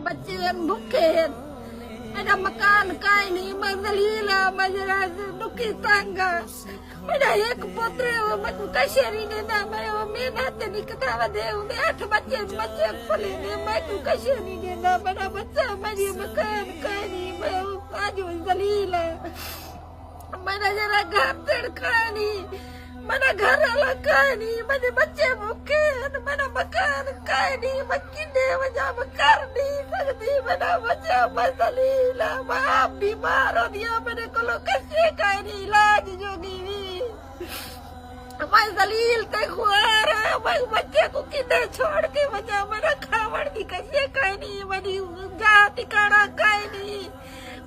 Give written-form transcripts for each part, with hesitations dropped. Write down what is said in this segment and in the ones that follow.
बच्चे भूखे हैं, मेरा मकान काय नहीं, मैं जलील है, मैं जरा दुखी तंग है। मेरा एक पुत्र है, वो मैं कैसे नहीं देना, मैं वो मेहनत नहीं कटावा दे, मैं 8 बच्चे फले ने, मैं तू कैसे नहीं देना, मेरा बच्चा मेरी मकान काय नहीं, मैं आज जलील है, मेरा जरा घर तड़का नहीं, मेरा घर अलग काय नहीं, मेरे बच्चे भूखे हैं, मेरा मकान काय नहीं, मैं किन्ने वजह में कर नहीं सकती, मेरा बच्चा मैं जलील है, मैं आप बीमार हो दिया, मेरे को लोग कैसे काय नहीं इलाज जोगी भी, मैं जलील तक हुआ रहा, मैं बच्चे को किन्ने छोड़ के वजह मेरा खावड़ की कैसे काय नहीं, मेरी जाति काड़ा काय नहीं,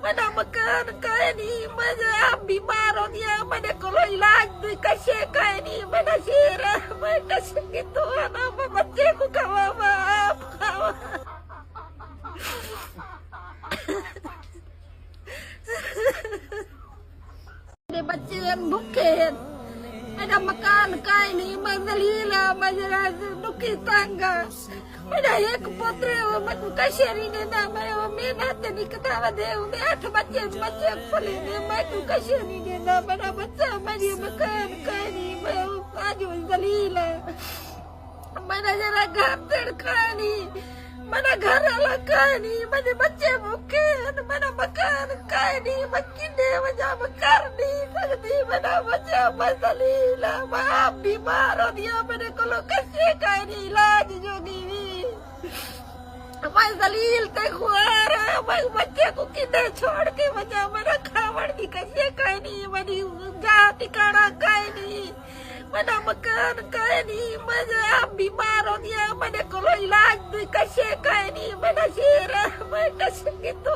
मेरा मकान काय नहीं, मैं आप बीमार हो गया, मैंने को इलाज भी कैसे काय नहीं, मेरा शेर है, मैं कैसे की तो ना, मैं बच्चे को खवावा, आप खावा। मेरे बच्चे भूखे हैं, मेरा मकान काय नहीं, मैं जलील है, मैं जरा दुखी तंग है। मेरा एक पुत्र है, वो मैं कैसे नहीं देना, मैं वो मेहनत नहीं कटावा दे, मैं 8 बच्चे फले ने, मैं तू कैसे नहीं देना, मेरा बच्चा मेरी मकान काय नहीं, मैं आज जलील है, मेरा जरा घर तड़का नहीं, मेरा घर अलग काय नहीं, मेरे बच्चे भूखे हैं, मेरा मकान काय नहीं, मैं किन्ने वजह में कर नहीं सकती, मेरा बच्चा मैं जलील है, मैं आप बीमार हो दिया, मेरे को लोग कैसे काय नहीं इलाज जोगी भी, मैं जलील तक हुआ रहा, मैं बच्चे को किन्ने छोड़ के वजह मेरा खावड़ की कैसे काय नहीं, मेरी जाति काड़ा काय नहीं, मेरा मकान काय नहीं, मैं आप बीमार हो गया, मैंने को इलाज भी कैसे काय नहीं, मेरा शेर है, मैं कैसे की तो